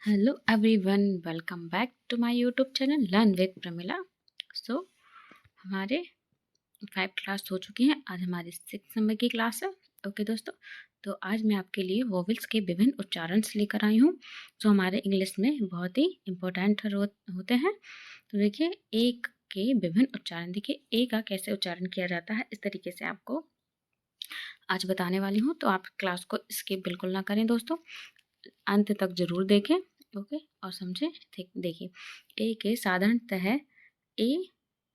Hello everyone, welcome back to my YouTube channel learn with Pramila. So हमारे 5 class हो चुकी हैं। आज हमारी 6 नंबर की क्लास है। ओके दोस्तों, तो आज मैं आपके लिए वोवेल्स के विभिन्न उच्चारण लेकर आई हूँ जो हमारे इंग्लिश में बहुत ही इम्पोर्टेंट होते हैं। तो देखिए, एक के विभिन्न उच्चारण, देखिए ए का कैसे उच्चारण किया जाता है इस तरीके से आपको आज बताने वाली हूँ। तो आप क्लास को स्किप बिल्कुल ना करें दोस्तों, अंत तक जरूर देखें। ओके, और समझें। ठीक, देखिए ए के साधारणतः ए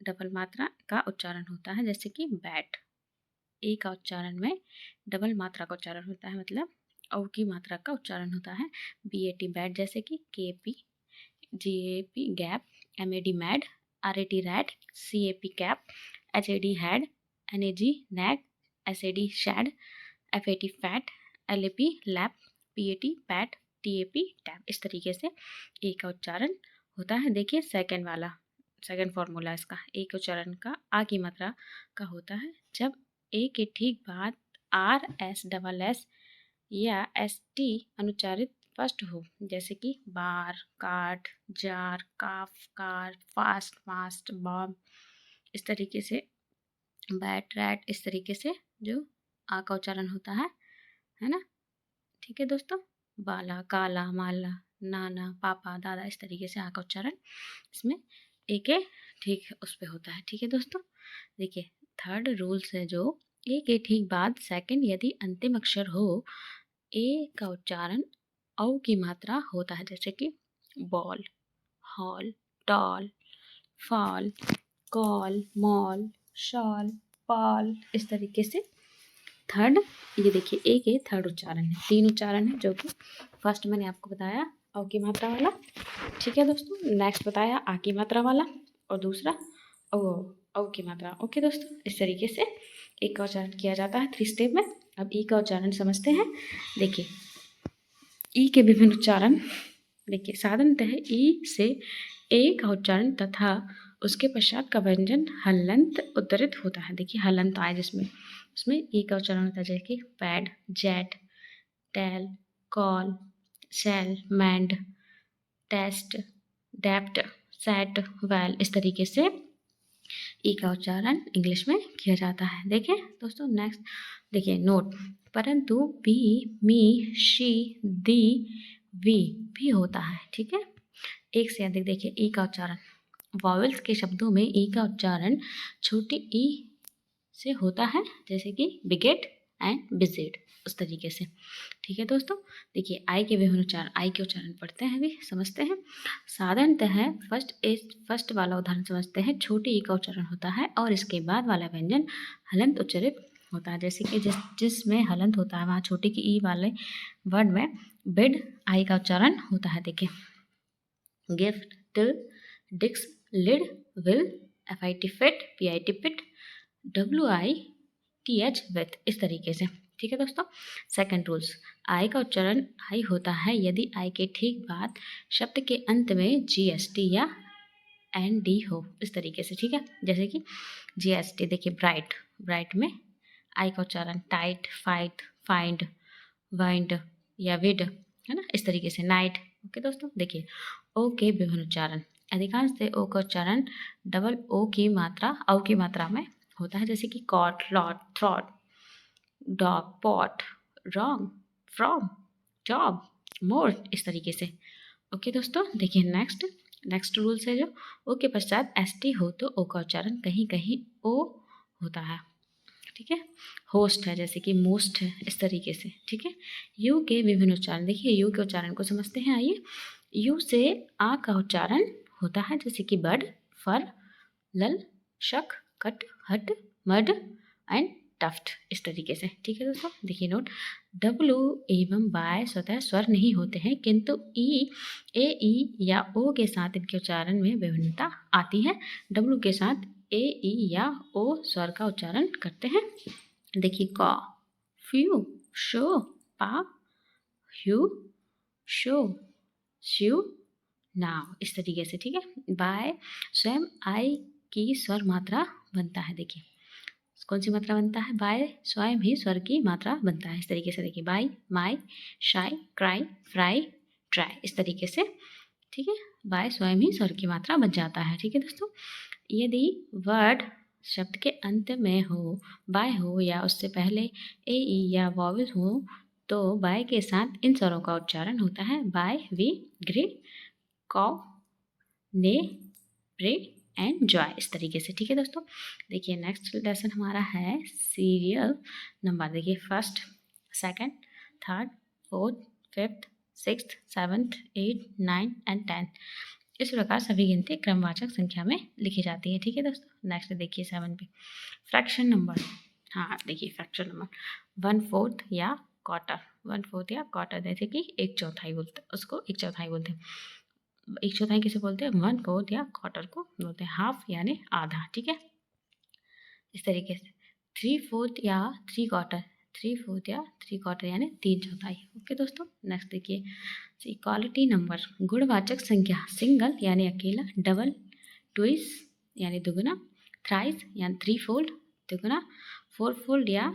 डबल मात्रा का उच्चारण होता है, जैसे कि बैट। ए का उच्चारण में डबल मात्रा का उच्चारण होता है, मतलब औ की मात्रा का उच्चारण होता है। बी ए टी बैट, जैसे कि K P, G A P gap, M A D mad, R A T rad, C A P cap, H A D had, N A G nag, S A D shad, F A T fat, L A P lap, P A T pat, T A P tap. इस तरीके से ए का उच्चारण होता है। देखिए second वाला, second formula इसका ए के उच्चारण का आ की मात्रा का होता है जब ए के ठीक बाद आर एस डबल एस या एस टी अनुच्चारित स्पष्ट हो, जैसे कि बार, काट, जार, काफ, कार, फास्ट, फास्ट, बॉम्ब। इस तरीके से बैट, रैट, इस तरीके से जो आ का उच्चारण होता है ना। ठीक है दोस्तों, बाला, काला, माला, नाना, पापा, दादा, इस तरीके से आ का उच्चारण इसमें एक है, ठीक उस पे होता है। ठीक है दोस्तों, देखिए थर्ड रूल्स है जो ए के ठीक बाद सेकंड यदि अंतिम अक्षर हो, ए का उच्चारण औ की मात्रा होता है, जैसे कि ball, hall, tall, fall, call, mall, shawl, Paul. इस तरीके से थर्ड, ये देखिए ए के थर्ड उच्चारण है। तीन उच्चारण है, जो कि फर्स्ट मैंने आपको बताया औ की मात्रा वाला। ठीक है दोस्तों, नेक्स्ट बताया आ की मात्रा वाला, और दूसरा ओ औ की मात्रा। ओके दोस्तों, इस तरीके से ए का उच्चारण किया जाता है 3 स्टेप में। अब ई का उच्चारण समझते हैं। देखिए ई के विभिन्न उच्चारण, देखिए साधारणतः ई से ए का उच्चारण तथा उसके पश्चात का व्यंजन हलंत उद्धृत होता है। देखिए हलंत आए जिसमें, उसमें ई का उच्चारण होता है, जैसे कि pad, jet, tell, call, sell, mend, test, डेप्ट, सेट, वेल। इस तरीके से ई का उच्चारण इंग्लिश में किया जाता है। देखिए दोस्तों नेक्स्ट, देखिए नोट, परंतु be, me, she, the, we भी होता है। ठीक है, एक से अधिक। देखिए ई का उच्चारण, वॉवेल्स के शब्दों में ई का उच्चारण छोटी ई से होता है, जैसे कि बिगेट एंड बिजेड, उस तरीके से। ठीक है दोस्तों, देखिए आई के विभिन्न उच्चारण, आई के उच्चारण पढ़ते हैं, अभी समझते हैं। साधारणतः फर्स्ट वाला उदाहरण समझते हैं। छोटी ई का उच्चारण होता है और इसके बाद वाला व्यंजन हलंत उच्चारित होता है, जैसे कि जिसमें हलंत होता है वहाँ छोटी की ई वाले वर्ड में बिड आई का उच्चारण होता है। देखिए gift, till, dicks, lid, will, F I T fit, P I T pit, W I T H with, इस तरीके से। ठीक है दोस्तों, सेकंड रूल्स, आई का उच्चारण आई होता है यदि आई के ठीक बाद शब्द के अंत में जी एस टी या एन डी हो, इस तरीके से। ठीक है, जैसे कि जी एस टी, देखिए ब्राइट, ब्राइट में आई का उच्चारण टाइट, फाइट, फाइंड, वाइंड या विड, है ना, इस तरीके से। नाइट। ओके दोस्तों, देखिए ओ के विभिन्न उच्चारण, अधिकांश से ओ का उच्चारण डबल ओ की मात्रा औ की मात्रा में होता है, जैसे कि cot, lot, throat, dog, pot, wrong, from, job, more, इस तरीके से। ओके दोस्तों, देखिए नेक्स्ट रूल्स है जो ओ के पश्चात एस टी हो तो ओ का उच्चारण कहीं कहीं ओ होता है। ठीक है, होस्ट है, जैसे कि मोस्ट है, इस तरीके से। ठीक है, यू के विभिन्न उच्चारण, देखिए यू के उच्चारण को समझते हैं। आइए, यू से आ का उच्चारण होता है, जैसे कि बड, फर, लल, शक, कट, हट, मड एंड टफ्ट, इस तरीके से। ठीक है दोस्तों, देखिए नोट, डब्लू एवं बाय स्वतः स्वर नहीं होते हैं, किंतु ई, ए, ई या ओ के साथ इनके उच्चारण में विभिन्नता आती है। डब्लू के साथ ए, ई या ओ स्वर का उच्चारण करते हैं। देखिए क, फ्यू, शो, पा, ह्यू, शो, श्यू, नाव, इस तरीके से। ठीक है, बाय स्वयं आई की स्वर मात्रा बनता है। देखिए कौन सी मात्रा बनता है, बाय स्वयं ही स्वर की मात्रा बनता है, इस तरीके से। देखिए बाय, माई, शाई, क्राई, फ्राई, ट्राई, इस तरीके से, ठीक है। बाय स्वयं ही स्वर की मात्रा बच जाता है, ठीक है दोस्तों। यदि वर्ड शब्द के अंत में हो, बाय हो या उससे पहले ए ई या वॉवल हो तो बाय के साथ इन स्वरों का उच्चारण होता है बाय, वी, ग्रीड, कॉ, ने, प्रे एंड जॉय, इस तरीके से, ठीक है दोस्तों। देखिए नेक्स्ट लेसन हमारा है सीरियल नंबर। देखिए first, second, third, fourth, fifth, sixth, seventh, eight, nine and 10 इस प्रकार सभी गिनती क्रमवाचक संख्या में लिखी जाती है, ठीक है दोस्तों। नेक्स्ट देखिए 7 पे फ्रैक्शन नंबर। हाँ देखिए फ्रैक्शन नंबर 1/4 या क्वार्टर, 1/4 या क्वार्टर, जैसे कि एक चौथाई बोलते हैं उसको, एक चौथाई बोलते हैं। एक चौथाई किसे बोलते हैं? 1/4 या क्वार्टर को बोलते हैं, हाफ यानी आधा, ठीक है। इस तरीके से 3/4 या 3/4, 3/4 या 3/4 यानी 3/4। ओके दोस्तों। नेक्स्ट देखिए इक्वालिटी नंबर, गुणवाचक संख्या, सिंगल यानी अकेला, डबल, ट्विस यानी दुगुना, थ्राइस यानी 3-fold दुगुना, 4-fold या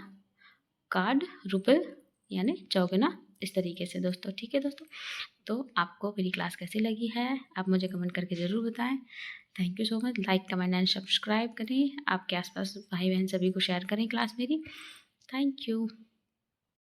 कार्ड रुपल यानी चौगुना, इस तरीके से दोस्तों, ठीक है दोस्तों। तो आपको मेरी क्लास कैसी लगी है आप मुझे कमेंट करके ज़रूर बताएं। Thank you so much. Like comment and subscribe करें, आपके आसपास भाई बहन सभी को शेयर करें क्लास मेरी। Thank you.